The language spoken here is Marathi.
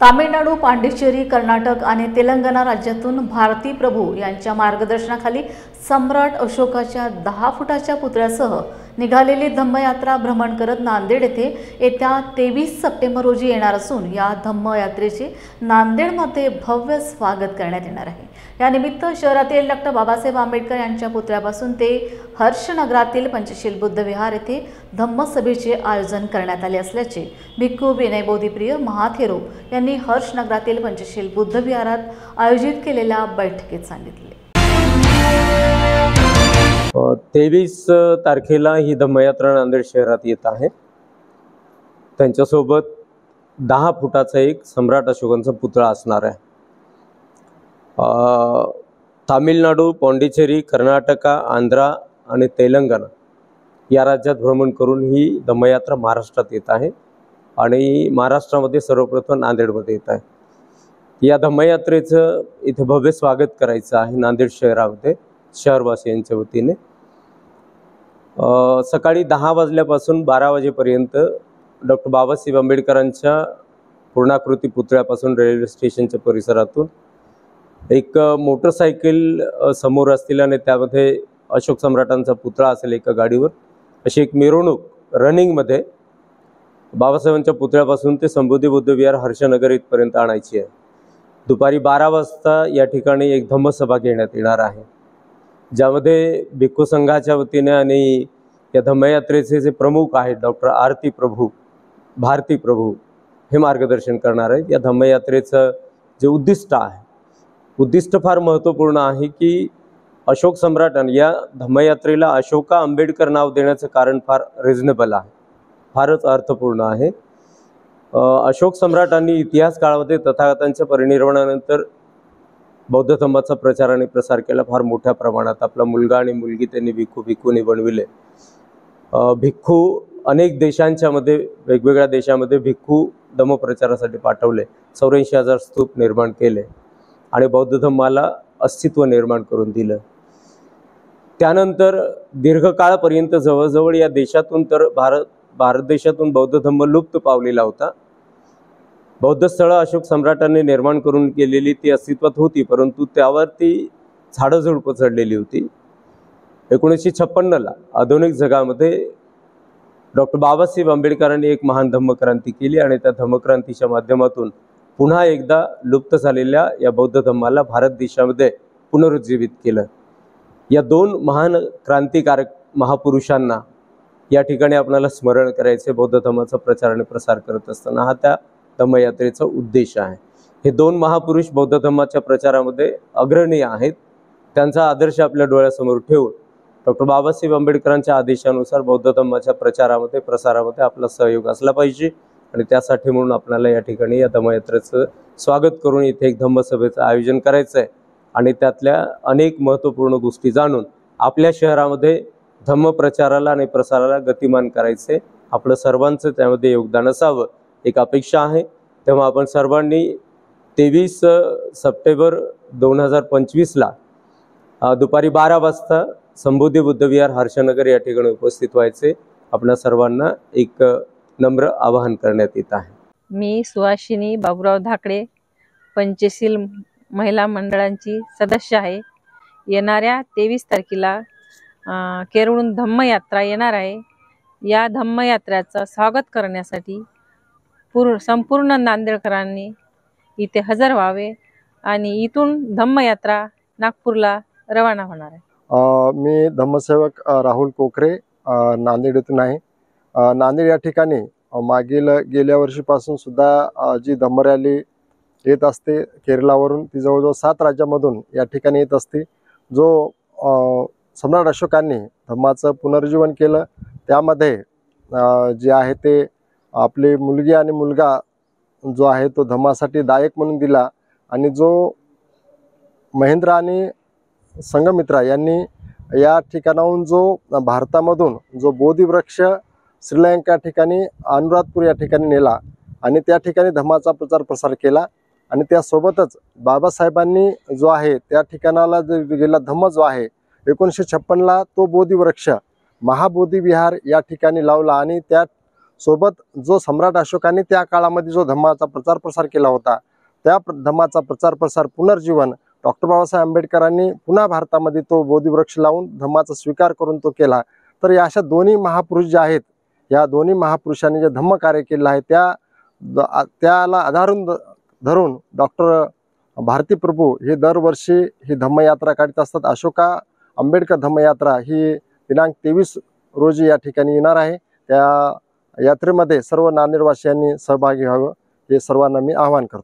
तामिळनाडू, पांडिचेरी, कर्नाटक आणि तेलंगणा राज्यातून भारती प्रभू यांच्या मार्गदर्शनाखाली सम्राट अशोकाच्या 10 फुटाच्या पुतळ्यासह निघालेली धम्मयात्रा भ्रमण करत नांदेड येथे येत्या 23 सप्टेंबर रोजी येणार असून या धम्मयात्रेचे नांदेडमध्ये भव्य स्वागत करण्यात येणार आहे। या निमित्त शहरातील डॉ. बाबासाहेब आंबेडकर यांच्या पुतळ्यापासून ते हर्षनगरातील पंचशील बुद्ध विहार येथे धम्मसभेचे आयोजन करण्यात आले असल्याचे भिक्खू विनय बोधीप्रिय महाथेरो यांनी हर्षनगरातील पंचशील बुद्ध विहारात आयोजित केलेल्या बैठकीत सांगितले। 23 तारखेला ही धम्मयात्रा नांदेड शहरात येत आहे। त्यांच्यासोबत 10 फुटाचा एक सम्राट अशोकांचा पुतळा असणार आहे। तामिळनाडू, पांडिचेरी, कर्नाटक, आंध्र आणि तेलंगणा या राज्यात भ्रमण करून ही धम्मयात्रा महाराष्ट्रात येत आहे आणि महाराष्ट्रामध्ये सर्वप्रथम नांदेडमध्ये येत आहे। या धम्मयात्रेचं इथे भव्य स्वागत करायचं आहे नांदेड शहरामध्ये शहरवासियांच्या वतीने। सकाळी 10 वाजल्यापासून 12 वाजेपर्यंत डॉ. बाबासाहेब आंबेडकरांच्या पूर्णाकृती पुतळ्यापासून रेल्वे स्टेशनच्या परिसरातून एक मोटरसायकल समोर असतील आणि त्यामध्ये अशोक सम्राटांचा पुतळा असेल एका गाडीवर, अशी एक मिरवणूक रनिंगमध्ये बाबासाहेबांच्या पुतळ्यापासून ते संबोधी बुद्ध विहार हर्षनगर इथपर्यंत आणायची आहे। दुपारी 12 वाजता या ठिकाणी एक धम्मसभा घेण्यात येणार आहे, ज्यामध्ये भिक्खू संघाच्या वतीने आणि या धम्मयात्रेचे जे प्रमुख आहेत डॉ. आरती प्रभू, भारती प्रभू हे मार्गदर्शन करणार आहेत। या धम्मयात्रेचं जे उद्दिष्ट आहे, उद्दिष्ट फार महत्त्वपूर्ण आहे की अशोक सम्राटांनी या धम्मयात्रेला अशोका आंबेडकर नाव देण्याचं कारण फार रिझनेबल आहे, फारच अर्थपूर्ण आहे। अशोक सम्राटांनी इतिहास काळामध्ये तथागतांच्या परिनिर्वाणानंतर बौद्ध धम्माचा प्रचार आणि प्रसार केला फार मोठ्या प्रमाणात। आपला मुलगा आणि मुलगी त्यांनी भिक्खूंनी बनविले। भिक्खू अनेक देशांच्या मध्ये, वेगवेगळ्या देशामध्ये भिक्खू धम्मप्रचारासाठी पाठवले, 84,000 स्तूप निर्माण केले आणि बौद्ध धम्माला अस्तित्व निर्माण करून दिलं। त्यानंतर दीर्घकाळापर्यंत जवळजवळ या देशातून तर भारत देशातून बौद्ध धम्म लुप्त पावलेला होता। बौद्ध स्थळं अशोक सम्राटांनी निर्माण करून केलेली ती अस्तित्वात होती, परंतु त्यावर ती झाडझुडपं चढलेली होती। 1956ला आधुनिक जगामध्ये डॉ. बाबासाहेब आंबेडकरांनी एक महान धम्मक्रांती केली आणि त्या धम्मक्रांतीच्या माध्यमातून पुन्हा एकदा लुप्त झालेल्या या बौद्ध धम्माला भारत देशामध्ये पुनरुज्जीवित केलं। या 2 महान क्रांतिकारक महापुरुषांना या ठिकाणी आपल्याला स्मरण करायचे बौद्ध धम्माचा प्रचार आणि प्रसार करत असताना, हा त्या धम्मयात्रेचा उद्देश आहे। हे 2 महापुरुष बौद्ध धम्माच्या प्रचारामध्ये अग्रणी आहेत। त्यांचा आदर्श आपल्या डोळ्यासमोर ठेवून डॉ. बाबासाहेब आंबेडकरांच्या आदेशानुसार बौद्ध धम्माच्या प्रचारामध्ये प्रसारामध्ये आपला सहयोग असला पाहिजे आणि त्यासाठी म्हणून आपल्याला या ठिकाणी या धम्मयात्रेचं स्वागत करून इथे एक धम्मसभेचं आयोजन करायचं आहे आणि त्यातल्या अनेक महत्त्वपूर्ण गोष्टी जाणून आपल्या शहरामध्ये धम्मप्रचाराला आणि प्रसाराला गतिमान करायचे, आपलं सर्वांचं त्यामध्ये योगदान असावं एक अपेक्षा आहे। तेव्हा आपण सर्वांनी 23 सप्टेंबर 2025ला दुपारी 12 वाजता संबोधी बुद्ध विहार हर्षनगर या ठिकाणी उपस्थित व्हायचे आपल्या सर्वांना एक नम्र आवाहन करण्यात येत आहे। मी सुहासिनी बाबूराव धाकडे, पंचशील महिला मंडळांची सदस्य आहे। येणाऱ्या 23 तारखेला केरळहून धम्मयात्रा येणार आहे। या धम्मयात्रेचं स्वागत करण्यासाठी संपूर्ण नांदेडकरांनी इथे हजर व्हावे आणि इथून धम्मयात्रा नागपूरला रवाना होणार आहे। मी धम्मसेवक राहुल कोकरे नांदेड येथून आहे। नांदेड या ठिकाणी गेल्या वर्षीपासून सुद्धा जी धम्म रॅली येत असते केरळावरून, ती जवळजवळ 7 राज्यांमधून या ठिकाणी येत असते। जो सम्राट अशोकांनी धम्माचं पुनर्जीवन केलं, त्यामध्ये जे आहे ते आपली मुलगी आणि मुलगा जो आहे तो धम्मासाठी दायक म्हणून दिला आणि जो महेंद्र आणि संघमित्रा यांनी या ठिकाणाहून जो भारतामधून जो बोधिवृक्ष श्रीलंका ठिकाणी अनुराधपूर या ठिकाणी नेला आणि त्या ठिकाणी धम्माचा प्रचार प्रसार केला आणि त्यासोबतच बाबासाहेबांनी जो आहे त्या ठिकाणाला जो गेला धम्म जो आहे 1956ला तो बोधिवृक्ष महाबोधी विहार या ठिकाणी लावला आणि त्या सोबत जो सम्राट अशोकाने त्या काळामध्ये जो धम्माचा प्रचार प्रसार केला होता, त्या धम्माचा प्रचार प्रसार पुनर्जीवन डॉक्टर बाबासाहेब आंबेडकरांनी पुन्हा भारतामध्ये तो बोधिवृक्ष लावून धम्माचा स्वीकार करून तो केला. तर या अशा दोन्ही महापुरुष जे आहेत, या दोन्ही महापुरुषांनी जे धम्म कार्य केलं आहे त्याला धरून डॉक्टर भारती प्रभू हे दरवर्षी ही धम्मयात्रा काढत असतात. अशोका आंबेडकर धम्मयात्रा ही दिनांक 23 रोजी या ठिकाणी येणार आहे. त्या यात्रेमध्ये सर्व नांदेडवासियांनी सहभागी व्हावं हे सर्वांना मी आवाहन करतो.